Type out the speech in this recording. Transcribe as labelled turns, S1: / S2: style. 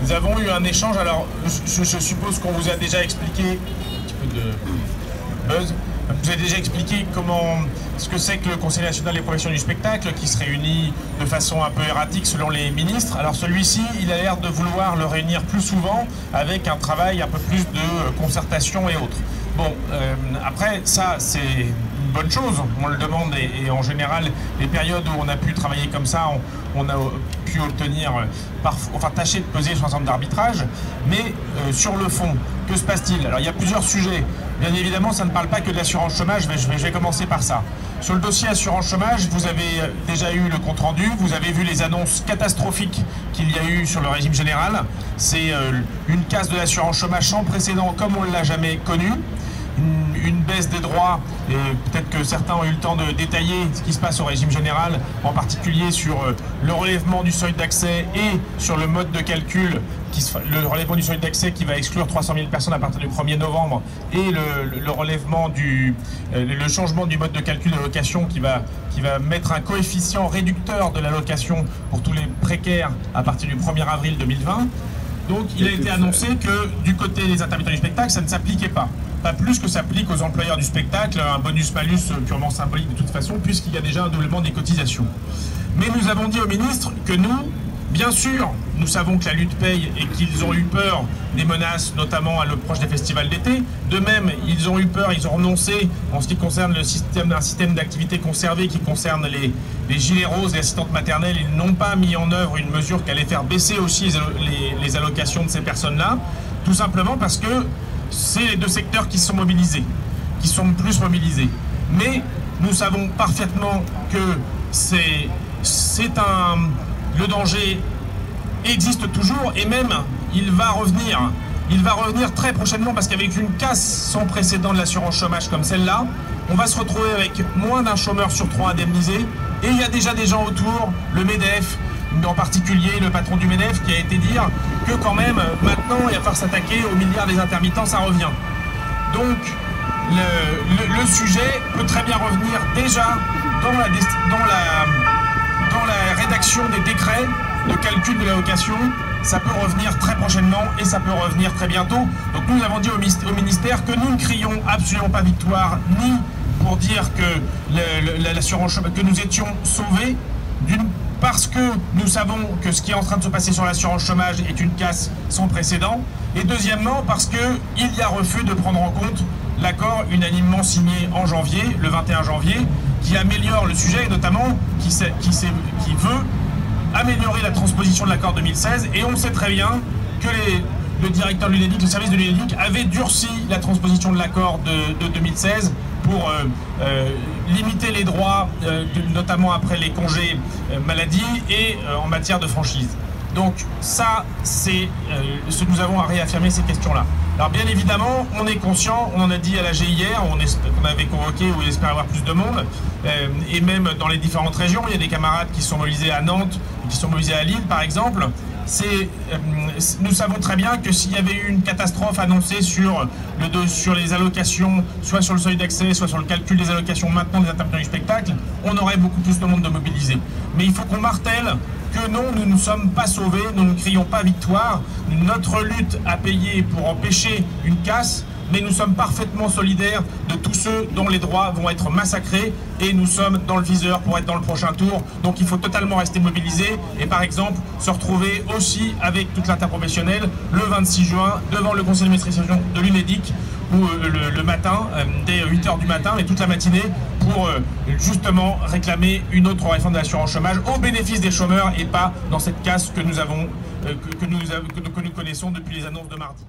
S1: Nous avons eu un échange, alors je suppose qu'on vous a déjà expliqué, un petit peu de buzz, vous avez déjà expliqué ce que c'est que le Conseil national des professions du spectacle, qui se réunit de façon un peu erratique selon les ministres. Alors celui-ci, il a l'air de vouloir le réunir plus souvent avec un travail un peu plus de concertation et autres. Bon, après, ça, c'est une bonne chose, on le demande, et en général, les périodes où on a pu travailler comme ça, on a pu obtenir, tâcher de peser sur un certain nombre d'arbitrages, mais sur le fond, que se passe-t-il? Alors, il y a plusieurs sujets. Bien évidemment, ça ne parle pas que de l'assurance chômage, je vais commencer par ça. Sur le dossier assurance chômage, vous avez déjà eu le compte-rendu, vous avez vu les annonces catastrophiques qu'il y a eu sur le régime général. C'est une casse de l'assurance chômage sans précédent, comme on ne l'a jamais connu. Une baisse des droits, et peut-être que certains ont eu le temps de détailler ce qui se passe au régime général, en particulier sur le relèvement du seuil d'accès et sur le mode de calcul, le relèvement du seuil d'accès qui va exclure 300 000 personnes à partir du 1er novembre, et le relèvement le changement du mode de calcul de l'allocation qui va mettre un coefficient réducteur de l'allocation pour tous les précaires à partir du 1er avril 2020. Donc il a été annoncé que du côté des intermittents du spectacle, ça ne s'appliquait pas. Pas plus que s'applique aux employeurs du spectacle, un bonus-malus purement symbolique de toute façon, puisqu'il y a déjà un doublement des cotisations. Mais nous avons dit au ministre que nous, bien sûr, nous savons que la lutte paye et qu'ils ont eu peur des menaces, notamment à l'approche des festivals d'été. De même, ils ont eu peur, ils ont renoncé en ce qui concerne un système d'activité conservé qui concerne les gilets roses et assistantes maternelles. Ils n'ont pas mis en œuvre une mesure qui allait faire baisser aussi les allocations de ces personnes-là, tout simplement parce que c'est les deux secteurs qui sont mobilisés, qui sont plus mobilisés. Mais nous savons parfaitement que le danger existe toujours, et même il va revenir. Il va revenir très prochainement, parce qu'avec une casse sans précédent de l'assurance chômage comme celle-là, on va se retrouver avec moins d'un chômeur sur 3 indemnisé, et il y a déjà des gens autour, le MEDEF, en particulier le patron du MEDEF, qui a été dire que quand même, maintenant, il va falloir s'attaquer au milliard des intermittents, ça revient. Donc, le sujet peut très bien revenir déjà dans la rédaction des décrets de calcul de l'allocation. Ça peut revenir très prochainement et ça peut revenir très bientôt. Donc nous avons dit au ministère que nous ne crions absolument pas victoire, ni pour dire que l'assurance chômage, que nous étions sauvés, parce que nous savons que ce qui est en train de se passer sur l'assurance chômage est une casse sans précédent, et deuxièmement parce qu'il y a refus de prendre en compte l'accord unanimement signé en janvier, le 21 janvier, qui améliore le sujet, et notamment qui veut améliorer la transposition de l'accord 2016, et on sait très bien que le directeur de l'UNEDIC, le service de l'UNEDIC, avait durci la transposition de l'accord de 2016 pour limiter les droits, notamment après les congés maladie et en matière de franchise. Donc ça, c'est ce que nous avons à réaffirmer, ces questions-là. Alors bien évidemment, on est conscient, on en a dit à l'AG hier, on avait convoqué, ou on espère avoir plus de monde, et même dans les différentes régions, il y a des camarades qui sont mobilisés à Nantes, qui sont mobilisés à Lille par exemple. Nous savons très bien que s'il y avait eu une catastrophe annoncée sur les allocations, soit sur le seuil d'accès, soit sur le calcul des allocations maintenant des intermittents du spectacle, on aurait beaucoup plus de monde de mobiliser. Mais il faut qu'on martèle que non, nous ne sommes pas sauvés, nous ne crions pas victoire. Notre lutte a payé pour empêcher une casse, mais nous sommes parfaitement solidaires de tous ceux dont les droits vont être massacrés, et nous sommes dans le viseur pour être dans le prochain tour. Donc il faut totalement rester mobilisé, et par exemple se retrouver aussi avec toute l'interprofessionnelle le 26 juin devant le conseil d'administration de l'UNEDIC, ou le matin, dès 8h du matin, et toute la matinée, pour justement réclamer une autre réforme de l'assurance chômage au bénéfice des chômeurs, et pas dans cette casse que nous connaissons depuis les annonces de mardi.